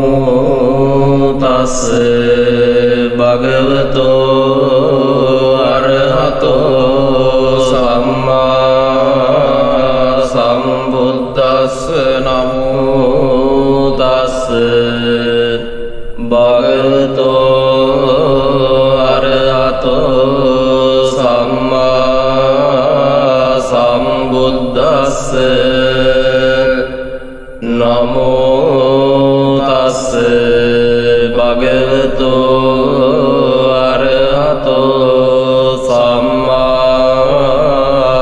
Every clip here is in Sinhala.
නමෝ තස් භගවතෝ අරහතෝ සම්මා සම්බුද්දස්ස. නමෝ තස් භගවතෝ අරහතෝ සම්මා සම්බුද්දස්ස. නමෝ තස් භගවතෝ අරහතෝ සම්මා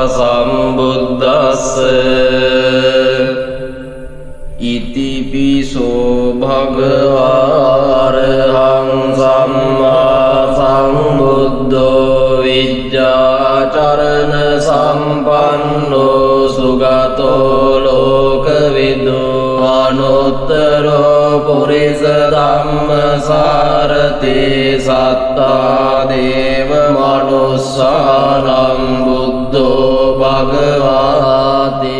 සම්බුද්දස්ස. ඉතිපිසෝ භගවා අරහං සම්මා සම්බුද්ධෝ විජ්ජාචරණ සම්පන්නෝ සුගතෝ ලෝකවිදු අනුත්තරෝ පුරිස ධම්මසාරති සත්තා දේව මනුස්සානං බුද්ධෝ භගවාති.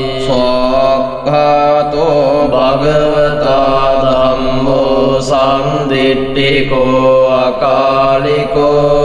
සක්ඛාතෝ භගවතා ධම්මෝ සම්දිට්ඨිකෝ අකාලිකෝ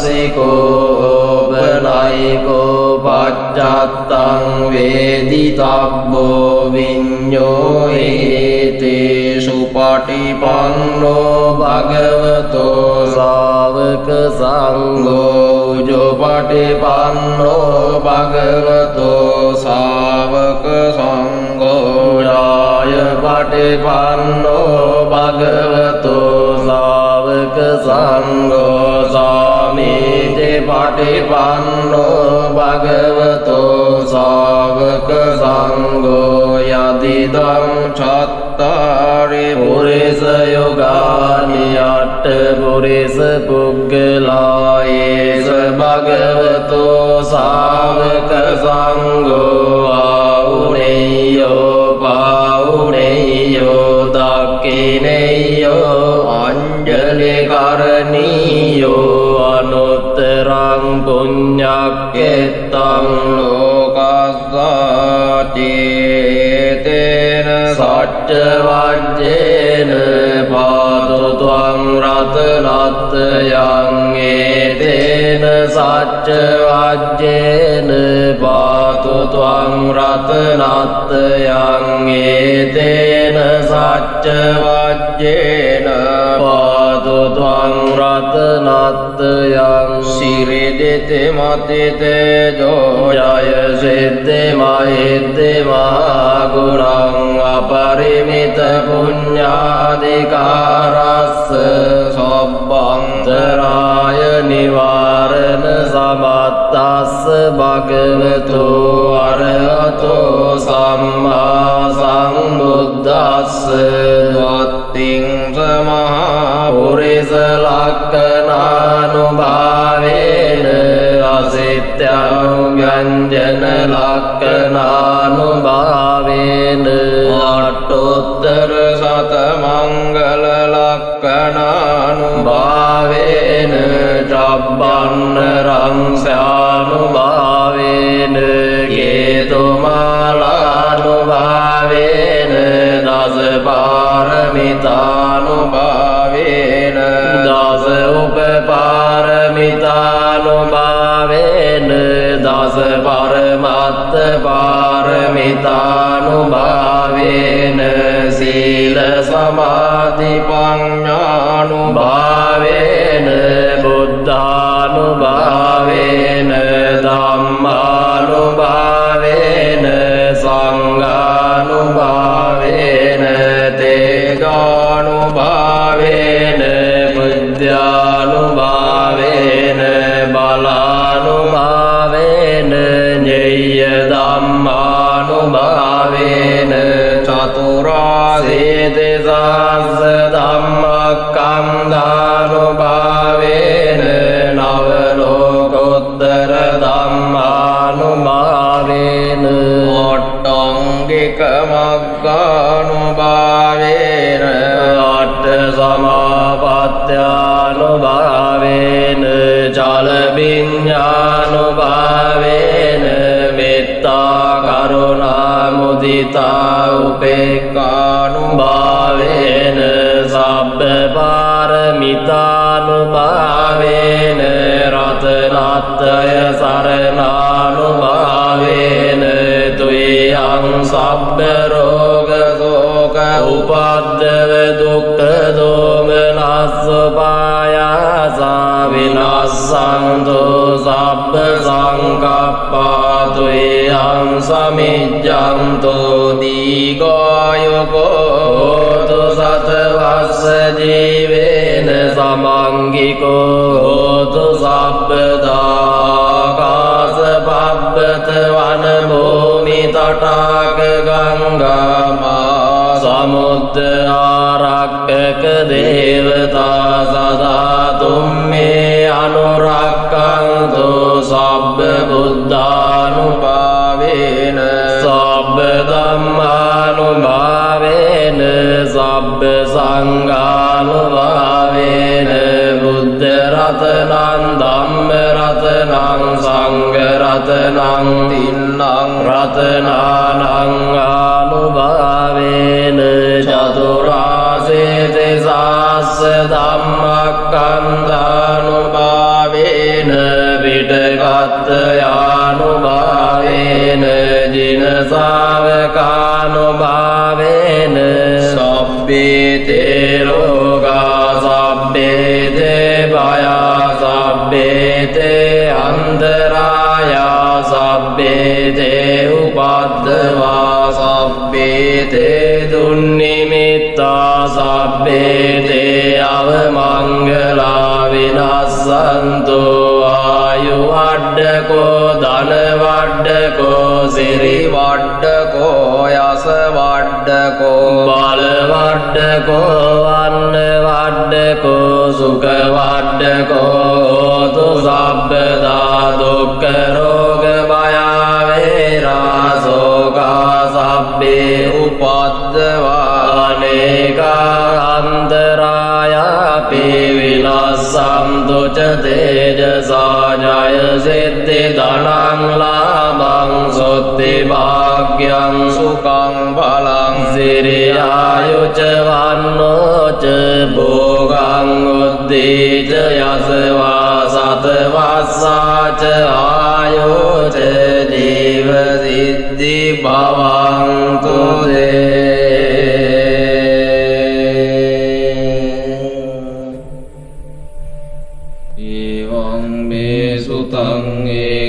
ඒහිපස්සිකෝ බනයිකෝ පච්චත්තං වේදිතබ්බෝ විඤ්ඤෝ ඒතේසු පටිපන්නෝ භගවතෝ ශාවක සංඝෝ උජුපටිපන්නෝ භගවතෝ ශාවක සංඝෝ යාය පටිපන්නෝ භගවතෝ ශාවක සංඝෝ සාමීච පටිපන්නෝ භගවතෝ ශාවක සංඝෝ යදිදං චත්තාරි පුරිස යෝගානි අට්ඨ පුරිස පුග්ගලායේස භගවතෝ ශාවක සංඝෝ ආවුනේයෝ පාවුනේයෝ දක්ඛිනේයෝ අංජලි කරණීයෝ අනුත්තරං පුඤ්ඤක්ඛෙත්තං ලෝකස්සාති. තේන සච්ච වජ්ජේන පාතු ත්වං රතනත්යං ඒතේන සච්ච වජ්ජේන පාතු ත්වං රතනත්යං ඒතේන සච්ච වජ්ජේන පාතු ත්වං රතනත්යං. සිරිදිති මතිතේජෝ ජය සිද්ධි මහිද්දි මහගුණං අපරිමිත පුඤ්ඤාධිකාරස්ස සබ්බන්තරාය නිවාරණ සමත්තස්ස භගවතෝ අරහතෝ සම්මා සම්බුද්දස්ස. වත්තිං සමහා පුරිස ලක්ඛනානුභාවේන අසිත්‍යං ව්‍යංජන ලක්ඛනානුභාවේන අට්ඨෝත්තර සත මංගල ලක්ඛනානුභාවේන චබ්බන්න රංසානුභාවේන කේතුමාලානුභාවේන දස පාරමිතානුභාවේන දස උපපාරමිතානුභාවේන දස පරමත්ත පාරමිතානුභාවේන සීල සමාධි පඤ්ඤානුභාවේන බුද්ධානුභාවේන ධම්මානුභාවේන සංඝානුභාවේන තේජානුභාවේන බුද්ධානුභාවේන බලානුභාවේන ඤෙය්‍ය ධම්මානුභාවේන චතුරාසීති සහස්ස ධම්මස්කන්ධානුභාවේන නව ලෝකෝත්තර ධම්මානුභාවේන අට්ඨංගික මග්ගානුභාවේන අට්ඨ සමාපත්ත්‍යානුභාවේන චල විඤ්ඤානුභාවේන මෙත්තා කරුණා මුදිතා උපේක්ඛා උපද්දව දුක්ඛ දෝමනස්ස පායාසා විනස්සන්තෝ සබ්බ සංකප්පාතු යං සමිජ්ජන්තෝ දීඝායුකෝ හෝතු සතවස්ස ජීවේන සමංගිකෝ හෝතු සබ්බදාකාස පබ්බත වන භූමි තටාක ගංගාමා සමුද්ද ආරක්කක දේවතා සදා තුම්මේ අනුරක්ඛන්තෝ සබ්බ බුද්ධානුභාවේන සබ්බ ධම්මානුභාවේන සබ්බ සංඝානුභාවේන බුද්ධ රතනං ධම්ම රතනං සංඝ රතනං තින්නං රතනානං ආනුභාවේන චතුරාසේති සාස්ස ධම්මක්ඛන්ධානුභාවේන පිටකත්ත යානුභාවේන ජින ශාවකානුභාවේන සබ්බේ තේ රෝගා සබ්බේ තේ භයා සබ්බේ තේ අන්තරායා සබ්බේ තේ උපද්දවා සබ්බේ තේ දුන්නිමිත්තා සබ්බේ තේ අවමංගලා විනස්සන්තෝ ආයු වඩ්ඩකෝ ධන වඩ්ඩකෝ සිරි වඩ්ඩකෝ යස වඩ්ඩකෝ බල වඩ්ඩකෝ වන්න වඩ්ඩකෝ සුඛ වඩ්ඩකෝ හෝතු සබ්බදා දුක්ඛ රෝග භය වේරා ශෝකා සබ්බේ උපද්දවා අනේකා අන්තරායාපි විනස්සන්තු ච තේජසා ජය සිද්ධි ධනං ලාභං සොත්ති භාග්‍යං සුඛං බලං සිරියායු ච වන්නෝ ච භෝගං උද්ධි ච යසවා සතවස්සා ච ආයෝ ච ජීව සිද්ධි භවන්තු තේ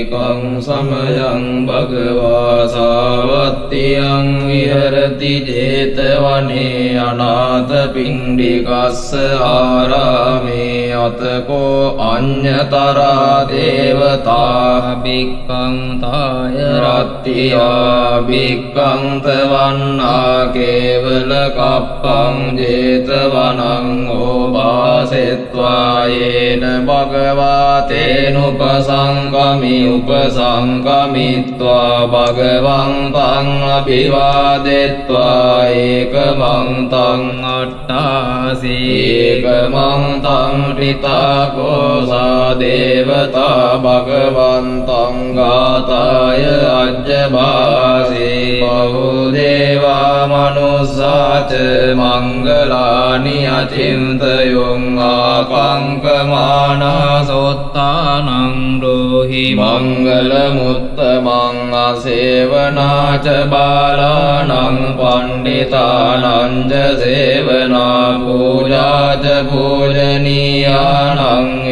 ඒකං සමයං භගවා සාවත්තියං විහෙරති ජේතවනේ අනාථ පිණ්ඩිකස්ස ආරාමේ අතකෝ අඤ්ඤතරා දේවතා භික්ඛං තාය රත්තියා භික්ඛං තවන්නා කේවල කප්පං ජේතවනං ඕපාසෙත්වා යේන භගවා තේනුපසංගමි උපසංගමිත්වා භගවං තං අභිවාදෙත්වා ඒකමං තං අට්ඨාසී ඒකමං තං රිතාකෝ සා දේවතා භගවන්තං ගාතාය අජ්ජභාසී බහුදේවා මනුස්සාච මංගලානි අචින්තයොං ආකංකමානා සොත්තානං රෝහි මංගල මුත්තමං අසේවනාච බාලානං පණ්ඩිතානං ච සේවනා පූජාච පූජනීයානං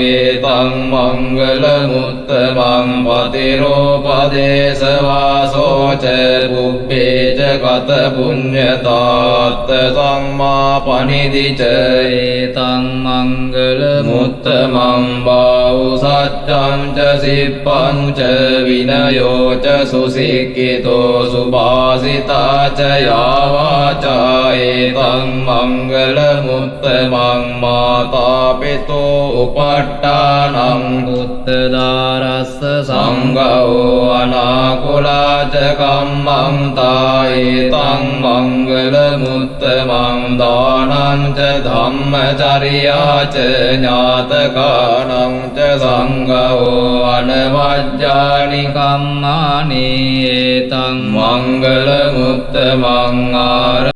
ඒතං මංගල මුත්තමං පතිරෝපදේශ වාසෝච පුබ්බේච කත පුඤ්ඤතාත්ත සම්මා පනිදිච ඒතං මංගල මුත්තමං බාහු සච්ඡං ච සිප්පං ච විනයෝ ච සුසික්ඛිතෝ සුභාසිතා ච යාවාචා ඒතං මංගල මුත්තමං මාතා පිතෝ උපට්ඨානං උත්තදාරස්ස සංඝෝ අනාකුලා ච කම්මං තායේතං මංගල මුත්තමං දානං ච ධම්මචර්යා ච ඥාතකානං ච සංඝෝ අනවජ්ජානි කම්මානි ඒතං මංගල මුත්තමං ආර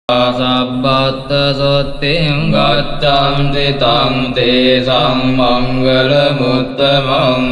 සබ්බත්ත සොත්තිං ගච්ඡන්ති තං තේසං මංගල මුත්තමං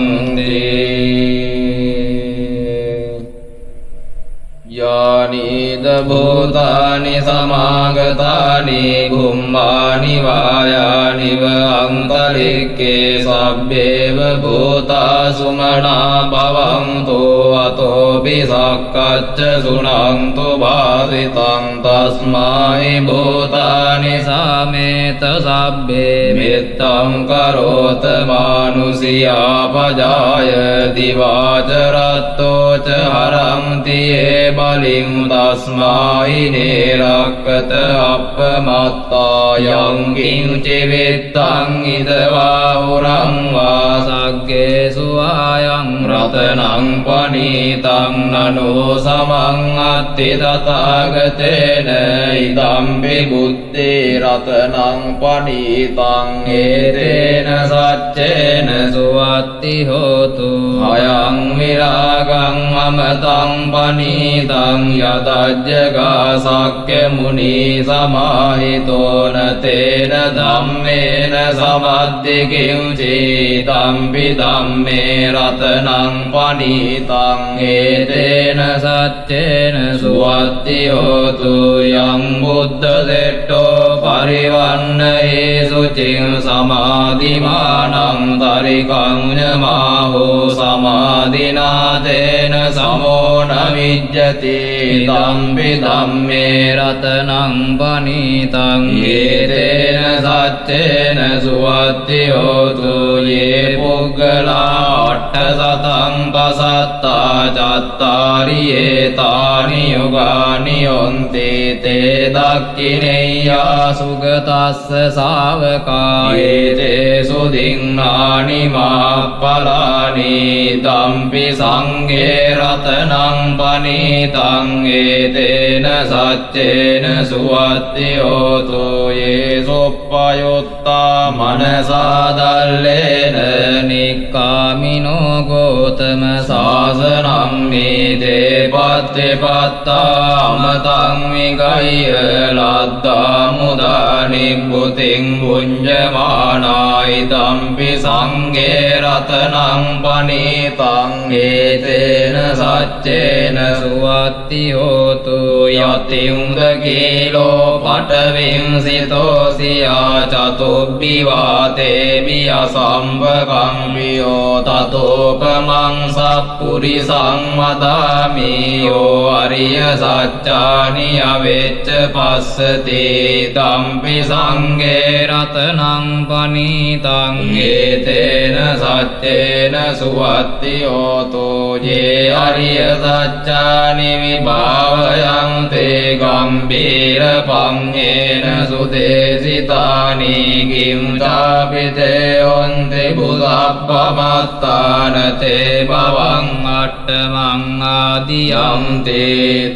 යානිද භූතානි සමාගතානි භුම්මානි වායානිව අන්තරික්කේ සබ්බේව භූතා සුමනා භවන්තු අතෝ පිසක්කච්ච සුනන්තු භාසිතං තස්මායි භූතානි සමේත සබ්බේ මෙත්තං කරෝත මානුසියා පජායති වාචරත්තෝ ච හරන්තියේ බලින් තස්මායි නේරක්කත අප්පමත්තා යං කිංචි විත්තං ඉදවා හුරං වා සග්ගේසු ආයං රතනං පනීතං නනෝ සමං අත්ති තථාගතේන ඉදම්පි බුද්ධේ රතනං පනීතං ඒතේන සච්චේන සුවත්ති හෝතු අයං විරාගං අමතං පනීතං යතජ්ජගා සක්්‍ය මුනි සමාහිතෝන තේන ධම්මේන සමද්දි කිංචි ධම්පි ධම්මේ රතනං පනීතං ඒතේන සච්චේන සුවත්ති හෝතු යං බුද්ධ සෙට්ඨෝ පරිවන්නේසු චිං සමාධිමානං තරිකං ඤමාහෝ සමාධිනාතේන සමෝන විජ්ජති ධම්පි ධම්මේ රතනං පනීතං ඒතේන සච්චේන සුවත්ති හෝතු යේ පුග්ගලා අට්ඨසතං පසත්තා චත්තාරි ඒතානි යුගානි යොන්ති තේ දක්ඛිනේයා සුගතස්ස ශාවකා ඒතේසු දින්නානි මාප්පලානි ධම්පි සංඝේ රතනං පනීතං ඒතේන සච්චේන සුවත්ති හෝතු යේ සුප්පයුත්තා මනසා දල්ලේන නික්කාමිනෝ ගෝතම සාසනං නීතේ පත්තිපත්තා අමතං විගය්‍ය ලද්දා මුදා නිබ්බුතින් පුඤ්ජමානායි ධම්පි සංඝේ රතනං පනීතං ඒතේන සච්චේන සුවත්ති හෝතු යතිඋද කීලෝ පඨවින් සිතෝසියා චතුබ්බි වාතේමි අසම්භකම්බියෝ තතෝපමං සප්පුරිසං වදාමි යෝ අරිය සච්චානි අවෙච්ච පස්සති ධම්පි සංඝේ රතනං පනීතං ඒතේන සච්චේන සුවත්ති හෝතු යේ අරිය සච්චානි විභාවයං තේ ගම්බීර පඤ්ඤේන සුදේසිතානි කිං චාපිතේ හොන්ති බුසප්පමත්තාන තේ භවං අට්ඨමං ආදියන්ති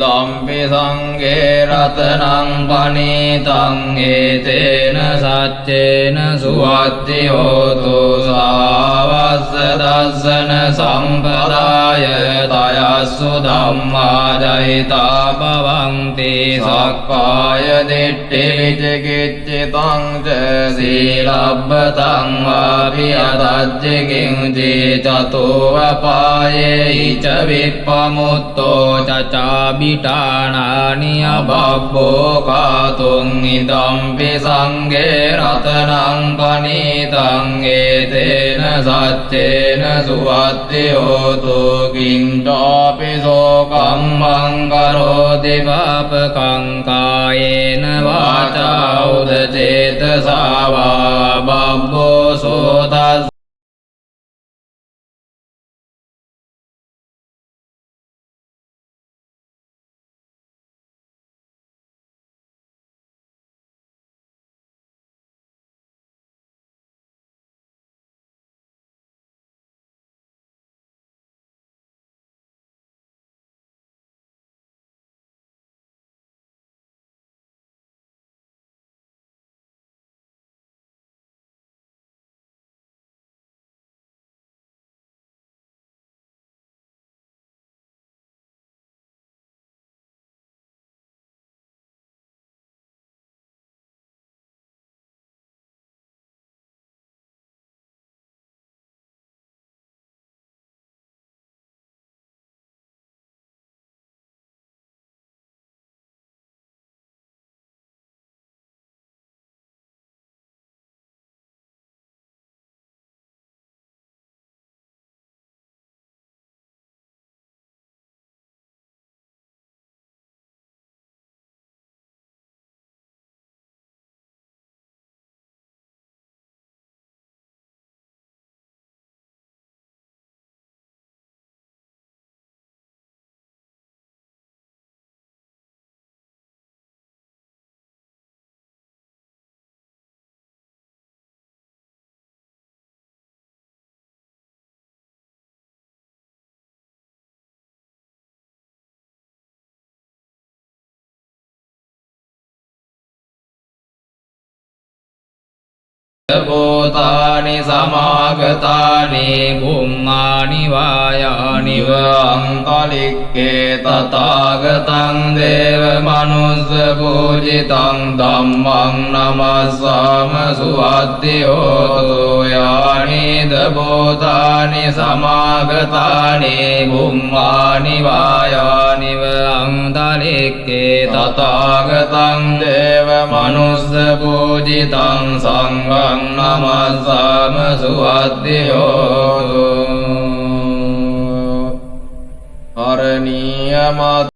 ධම්පි සංඝේ රතනං පනීතං ඒතේන සච්චේන සුවත්ති හෝතු සාවස්ස දස්සන සම්පදාය තයස්සු ධම්මා ජහිතා භවන්ති සක්කාය දිට්ඨි විචිකිච්ඡිතං ච සීලබ්බතං වාපි අදජ්ජි කිංචි චතෝ වපායේ ච විප්පමුත්තෝ චචාබිඨානානි අබබ්බෝ කාතුං ඉදම්පි සංඝේ රතනං පනීතං ඒතේන සච්චේන සුවත්ති හෝතු කිංචාපි සෝකං මං කරෝති පාපකං කායේන වාචා උද චේතසා වා බබ්බෝ සෝතස් භූතානි සමාගතානි බුම්මානි වායානි වංකලික්කේ තථාගතං දේව මනුස්ස පූජිතං ධම්මං නමස්සාම සුවද්දියෝතු යානිද භූතානි සමාගතානි බුම්මානි වායානි වංකලික්කේ තථාගතං දේව මනුස්ස පූජිතං සංඝං නමස්සාම සුවද්දියෝතු අරණීයමත්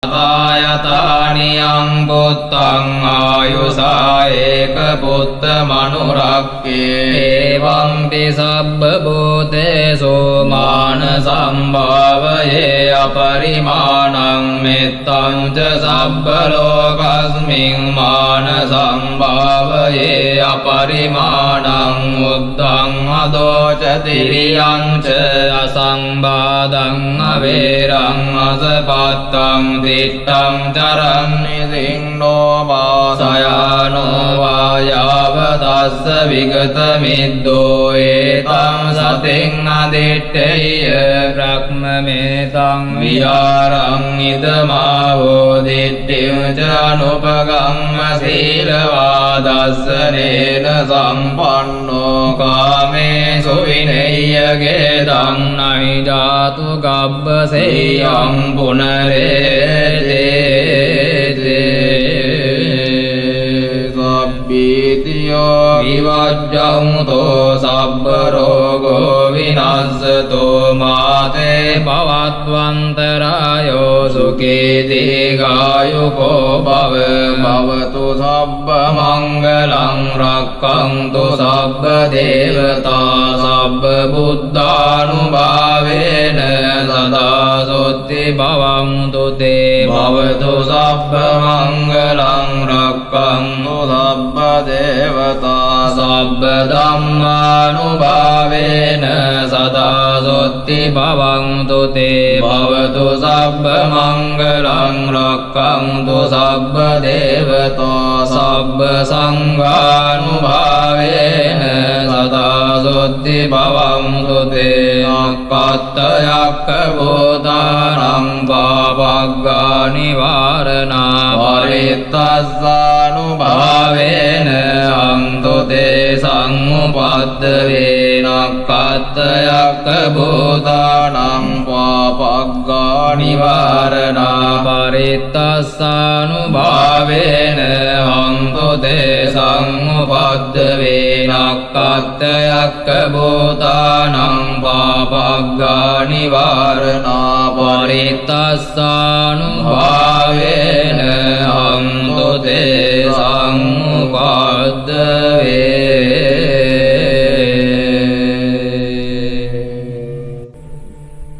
ආයතානියං පුත්තං ආයුසා ඒක පුත්ත මනුරක්කේ එවං සබ්බ භූතේසු මාන සම්භාවයේ අපරිමාණං මෙත්තං ච සබ්බ ලෝකස්මින් මාන සම්භාවයේ අපරිමාණං උද්ධං අදෝච තිරියං ච අසංබාධං අවේරං අසපත්තං දිට්ඨං චරං නිසින්නෝ වාසයානෝ වායාව තස්ස විගත මිද්දෝ ඒතං සතින් අදිට්ඨේය බ්‍රහ්මමේතං විහාරං ඉදමාවෝ දිට්ඨිං ච අනුපගම්ම සීලවාදස්සනේන සම්පන්නෝ කාමේසු විනය්‍යගේ දන්නයි ජාතු ගබ්බසෙයං පුනරේතේ සබ්බීතියෝ විවජ්ජංතෝ සබ්බ රෝගෝ විනස්සතෝ මාතේ පවත්වන්තරායෝ සුඛී දීඝායුකෝ භව භවතු සබ්බ මංගලං රක්ඛන්තු සබ්බ දේවතා සබ්බ බුද්ධානුභාවේන සදා සොත්ති භවන්තු තේ භවතු සබ්බ මංගලං රක්ඛන්තු සබ්බ දේවතා සබ්බ ධම්මානුභාවේන සදා සොත්ති භවන්තු තේ භවතු සබ්බ මංගලං රක්ඛන්තු සබ්බ දේවතා සබ්බ සංඝානුභාවේන සදා සොත්ති භවන්තු තේ අක්ඛත්තයක්ඛ බෝධානං පාපග්ගානි වාරණා පරිත්තස්සානුභාවේන අන්තු තේ සංඋපද්දවේන අක්ඛත්තයක්ඛ බෝධානං පාපග්ගානි වාරණා පරිත්තස්සානුභාවේන අන්තු තේ සංඋපද්දවේන අක්ඛත්තයක්ඛ බෝධානං පාපග්ගානි වාරණා පරිත්තස්සානුභාවේන අන්තු තේ සංඋපද්දවේ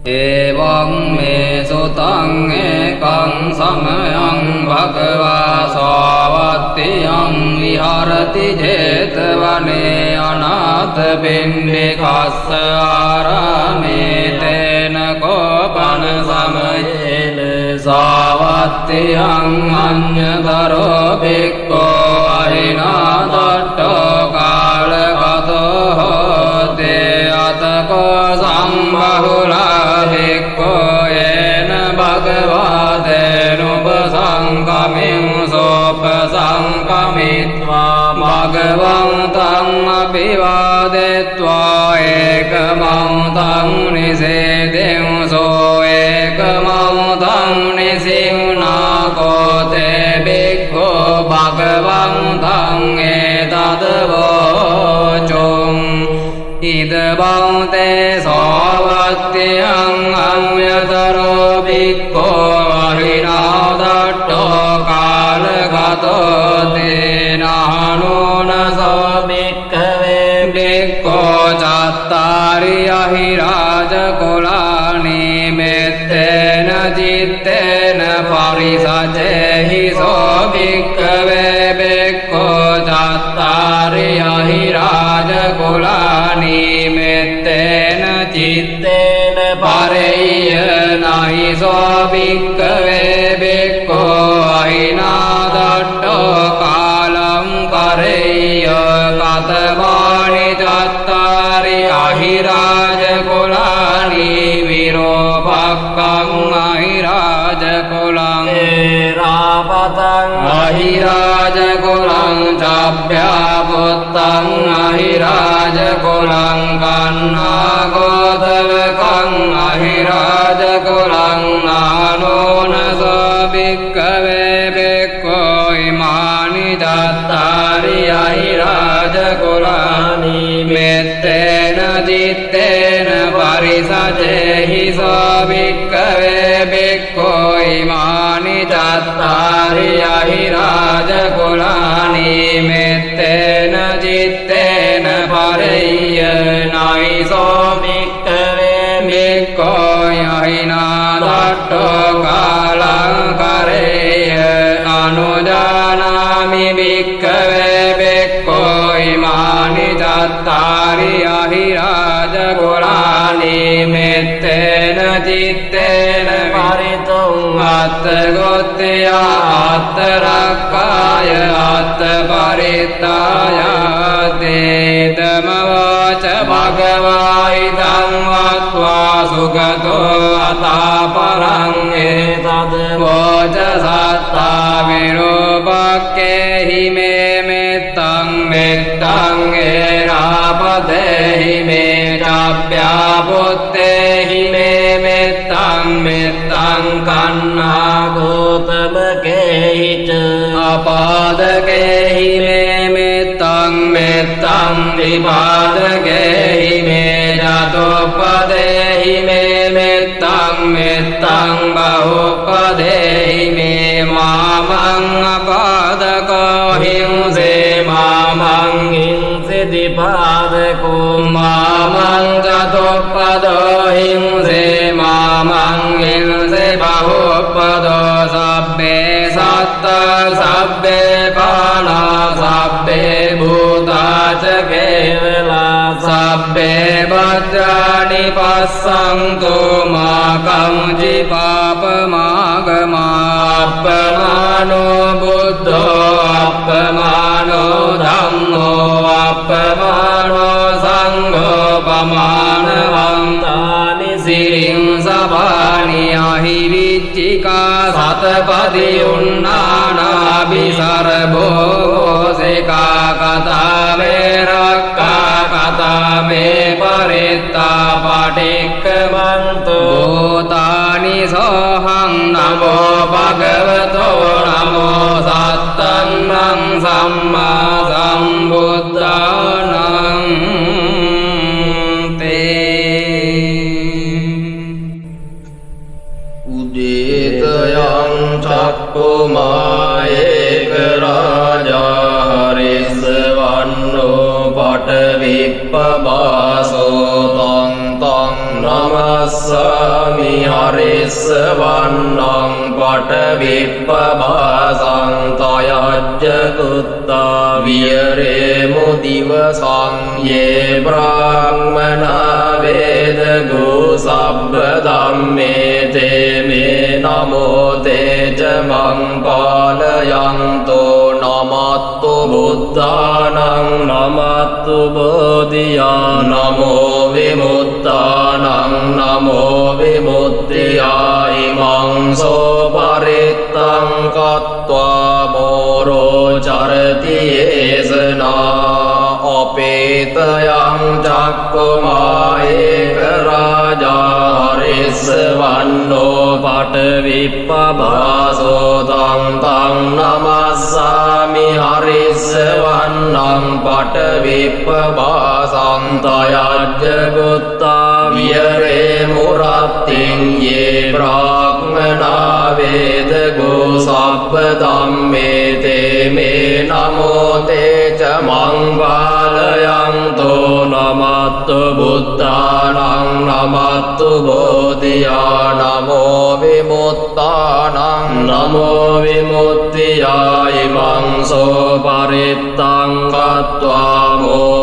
එවං මේ සුතං ඒකං සමයං භගවා සාවත්තියං විහරති ජේතවනේ අනාථපිණ්ඩිකස්ස ආරාමේ තේන කෝපන සමයේන සාවත්තියං අඤ්ඤතරෝ භික්ඛෝ අහිනාදට්ඨෝ කාලගතෝ හෝති අතකෝ සම්බහුලා භික්ඛෝ යේන භගවතේනුපසංකමින් සෝපසංකමිත්වා භගවන්තං අභිවාදෙත්වා ඒකමෞතං නිසේදෙංසෝ ඒකමෞතං නිසින්නාකෝතේ භික්ඛෝ භගවන්තං ඒතදවෝචුං ඉද බෞතේ සෝවත්තියං අඤ්ඤතරෝ භික්ඛෝ අහිනාදට්ඨෝ කාලගතෝ තේනහනෝනසෝ භික්ඛවේ භික්ඛෝ චත්තාරි අහිරාජකුලානි මෙත්තේන චිත්තේන පරිසජේහි සෝ භික්ඛවේ භික්ඛෝ චත්තාරි අහිරාජකුලානි මෙත්තේන චිත්තේන පරෙය්‍ය නහි සෝ භික්ඛවේ භික්ඛෝ අහිනාදට්ඨෝ කාලං කරෙය්‍ය කතමානි චත්තාරි අහිරාජකුලානි විරෝපක්ඛං අහිරාජකුලං ඒරාපතං අහිරාජකුලං චබ්භ්‍යාපුත්තං අහිරාජකුලං කන්නාගෝතවකං අහිරාජකුලං නානෝනසෝ භික්ඛවේ භික්ඛෝ ඉමානි චත්තාරි අහිරාජකුලානි මෙත්තේන චිත්තේන පරිසජේහි සෝ භික්ඛවේ භික්ඛෝ ඉමානි චත්තාරි අහිරාජකුලානි මෙත්තේන චිත්තේන පරෙය්‍ය නහි සෝ භික්ඛවේ භික්ඛෝ අහිනාදට්ඨෝ කාලං කරේය අනුජානාමි භික්ඛවේ භික්ඛෝ ඉමානි චත්තාරි අහිරාජකුලානි මෙත්තේන චිත්තේන පරිතුං අත්තගොත්ත්‍ය අත්තරක්කාය අත්තපරිත්තාය තේතමවාච භගවා ඉදං වත්වා සුගතෝ අතාපරං ඒතද වෝච සත්තා විරූපක්ඛේහි මේ මෙත්තං මෙත්තං ඒරාපතේහි මේ චබ්භ්‍යාපුත්තේහි මේ මෙත්තං මෙත්තං කන්නාගෝතමකේහි ච අපාදකේහි මේ මෙත්තං මෙත්තං විපාදකේහි මේ චතුප්පදේහි මේ මෙත්තං මෙත්තං බහුපදේහි මේ මාමං අපාදකෝ හිංසේ මාමං හිංසිතිපාදකෝ මාමං චතුප්පදෝ හිංසේ මාමං හිංසේ බහුපදෝ සබ්බේ සත්ත සබ්බේ පානා සබ්බේ භූතාච කේවලා සබ්බේ භද්‍රාණි පස්සන්තු මාකංචි පාපමාගමා අප්පමානෝ බුද්ධෝ අප්පමානෝ ධම්මෝ අප්පමානෝ සංඝෝ පමානවන්තානි සිරින් සපානි අහිවිච්චිකා සතපදි උන්නානාභිසරභෝ සේකා කතාවේ රක්කා කතාවේ පරිත්තා පටික්කමන්තෝ භූතානි සෝහං නමෝ භගවතෝ නමෝ සත්තං සම්මා සම්බුද්ධානං උදේතයං චක්කුමායේක රාජා හරිස්සවන්නෝ පටවිප්පබා නමස්සාමි හරිස්සවන්නං පඨවිප්පභාසං තයජ්ජ කුත්තා විරේමු දිවසං යේ බ්‍රාහ්මනා වේදගෝ සබ්බ ධම්මේ තේ මේ නමෝ තේජ මං පාලයන්තෝ නමත්තු බුද්ධානං නමත්තු බෝධියා නමෝ විමුක්තානං නමෝ විමුක්තියා ඉමං සෝ පරිත්තං කତ୍වා මෝරෝ චරති ඒසනා අපේතයං චක්කුමා ඒක රාජා හරිස්සවන්නෝ පඨවිප්පභාසෝ තං තං නමස්සාමි හරිස්සවන්නං පඨවිප්පභාසං තයජ්ජ කුත්තා විරේමු රත්තින් යේ බ්‍රාහ්මනා වේදගෝ සබ්බ ධම්මේ තේ මේ නමෝ තේච මං පාලයන්තෝ නමත්තු බුද්ධානං නමත්තු බෝධියා නමෝ විමුක්තානං නමෝ විමුක්තියා ඉමං සෝ පරිත්තං කତ୍වා මෝ